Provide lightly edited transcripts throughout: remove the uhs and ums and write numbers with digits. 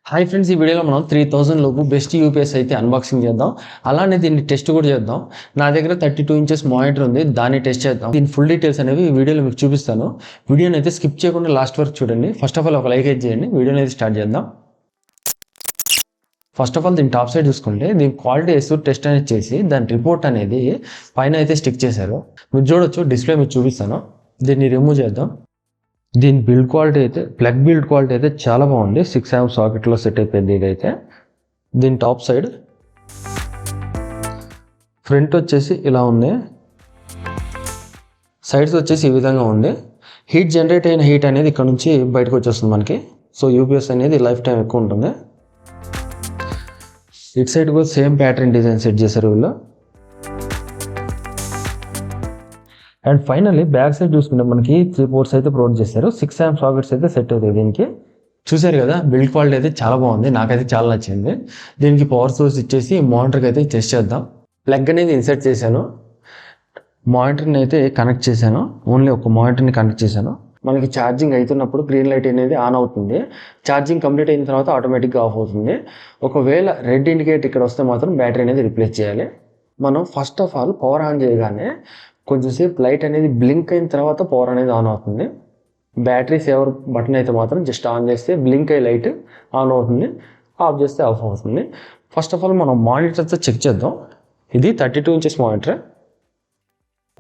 Hi friends, ఈ వీడియోలో మనం 3000 లోపు బెస్ట్ యూపీఎస్ అయితే అన్బాక్సింగ్ చేద్దాం. అలానే దీన్ని టెస్ట్ కూడా చేద్దాం. నా దగ్గర 32 ఇంచెస్ మానిటర్ ఉంది, దాన్ని టెస్ట్ చేద్దాం. దీని ఫుల్ డీటెయిల్స్ అనేవి ఈ వీడియోలో మీకు చూపిస్తాను. వీడియోని అయితే స్కిప్ చేయకుండా లాస్ట్ వరకు చూడండి. ఫస్ట్ ఆఫ్ ఆల్ ఒక లైక్ అయితే చేయండి. వీడియోని అయితే స్టార్ట్ చేద్దాం. ఫస్ట్ ఆఫ్ ఆల్ దీని టాప్ సైడ్ చూసుకుంటే దీని క్వాలిటీ వేస్తూ టెస్ట్ అనేది చేసి దాని రిపోర్ట్ అనేది పైన అయితే స్టిక్ చేశారు. మీరు చూడొచ్చు, డిస్ప్లే మీకు చూపిస్తాను. దీన్ని రిమూవ్ చేద్దాం. దీని బిల్డ్ క్వాలిటీ అయితే ప్లగ్ బిల్డ్ క్వాలిటీ అయితే చాలా బాగుంది. 6 amp సాకెట్లో సెట్ అయిపోయింది ఇదైతే. దీని టాప్ సైడ్ ఫ్రంట్ వచ్చేసి ఇలా ఉంది, సైడ్స్ వచ్చేసి ఈ విధంగా ఉంది. హీట్ జనరేట్ అయిన హీట్ అనేది ఇక్కడ నుంచి బయటకు వచ్చేస్తుంది మనకి. సో యూపీఎస్ అనేది లైఫ్ టైం ఎక్కువ ఉంటుంది. ఇటు సైడ్ కూడా సేమ్ ప్యాటర్న్ డిజైన్ సెట్ చేశారు వీళ్ళు. అండ్ ఫైనల్లీ బ్యాక్ సైడ్ చూసుకుంటే మనకి 3 ports అయితే ప్రొవైడ్ చేశారు. 6 amp సాకెట్స్ అయితే సెట్ అవుతాయి దీనికి. చూసారు కదా, బిల్డ్ క్వాలిటీ అయితే చాలా బాగుంది, నాకైతే చాలా నచ్చింది. దీనికి పవర్ సోర్స్ ఇచ్చేసి మానిటర్కి అయితే టెస్ట్ చేద్దాం. ప్లగ్ అనేది ఇన్సర్ట్ చేశాను, మానిటర్ని అయితే కనెక్ట్ చేశాను. ఓన్లీ ఒక మానిటర్ని కనెక్ట్ చేశాను. మనకి ఛార్జింగ్ అవుతున్నప్పుడు గ్రీన్ లైట్ అనేది ఆన్ అవుతుంది. ఛార్జింగ్ కంప్లీట్ అయిన తర్వాత ఆటోమేటిక్గా ఆఫ్ అవుతుంది. ఒకవేళ రెడ్ ఇండికేట్ ఇక్కడ వస్తే మాత్రం బ్యాటరీ అనేది రిప్లేస్ చేయాలి. మనం first of all power on చేయగానే కొంచెంసేపు లైట్ అనేది బ్లింక్ అయిన తర్వాత పవర్ అనేది ఆన్ అవుతుంది. బ్యాటరీ సేవర్ బటన్ అయితే మాత్రం జస్ట్ ఆన్ చేస్తే బ్లింక్ అయ్యి లైట్ ఆన్ అవుతుంది, ఆఫ్ చేస్తే ఆఫ్ అవుతుంది. ఫస్ట్ ఆఫ్ ఆల్ మనం మానిటర్తో చెక్ చేద్దాం. ఇది 32 inches మానిటర్.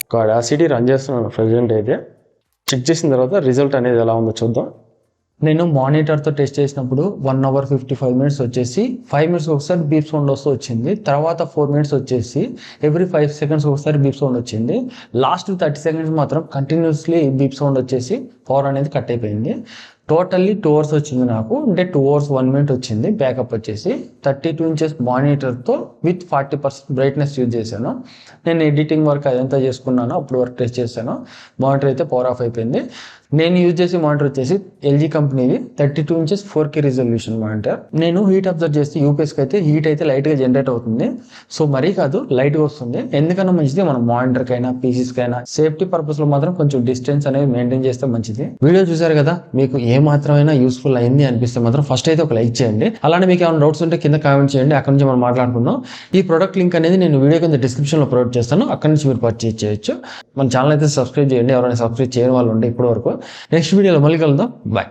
ఒక Audacity రన్ చేస్తున్నాను ప్రెజెంట్ అయితే. చెక్ చేసిన తర్వాత రిజల్ట్ అనేది ఎలా ఉందో చూద్దాం. నేను మానిటర్తో టెస్ట్ చేసినప్పుడు 1 hour 55 minutes వచ్చేసి 5 minutes ఒకసారి బీప్ సౌండ్ వస్తూ వచ్చింది. తర్వాత 4 minutes వచ్చేసి ఎవ్రీ 5 seconds ఒకసారి బీప్ సౌండ్ వచ్చింది. లాస్ట్ 30 seconds మాత్రం కంటిన్యూస్లీ బీప్ సౌండ్ వచ్చేసి పవర్ అనేది కట్ అయిపోయింది. టోటల్లీ 2 hours వచ్చింది నాకు. అంటే 2 hours 1 minute వచ్చింది. బ్యాకప్ వచ్చేసి 32 inches మానిటర్తో విత్ 40% బ్రైట్నెస్ యూజ్ చేశాను. నేను ఎడిటింగ్ వర్క్ అదంతా చేసుకున్నాను, అప్పుడు వర్క్ టెస్ట్ చేశాను. మానిటర్ అయితే పవర్ ఆఫ్ అయిపోయింది. నేను యూజ్ చేసే మానిటర్ వచ్చేసి ఎల్జీ కంపెనీది 32 inches 4K రిజల్యూషన్ మానిటర్. నేను హీట్ అబ్జర్వ్ చేస్తే యూపీఎస్కి అయితే హీట్ అయితే లైట్గా జనరేట్ అవుతుంది. సో మరీ కాదు, లైట్గా వస్తుంది. ఎందుకన్నా మంచిది మన మానిటర్కైనా పీసీస్కైనా సేఫ్టీ పర్పస్లో మాత్రం కొంచెం డిస్టెన్స్ అనేది మెయింటైన్ చేస్తే మంచిది. వీడియో చూసారు కదా, మీకు ఏ మాత్రమైనా యూస్ఫుల్ అయింది అనిపిస్తే మాత్రం ఫస్ట్ అయితే ఒక లైక్ చేయండి. అలానే మీకు ఏమైనా డౌట్స్ ఉంటే కింద కామెంట్ చేయండి, అక్కడ నుంచి మనం మాట్లాడుకుందాం. ఈ ప్రొడక్ట్ లింక్ అనేది నేను వీడియో కింద డిస్క్రిప్షన్లో ప్రొవైడ్ చేస్తాను, అక్కడ నుంచి మీరు పర్చేజ్ చేయొచ్చు. మన ఛానల్ అయితే సబ్స్క్రైబ్ చేయండి, ఎవరైనా సబ్స్క్రైబ్ చేయని వాళ్ళు ఉంటే ఇప్పటి వరకు. నెక్స్ట్ వీడియోలో మళ్ళీ కలుద్దాం. బాయ్.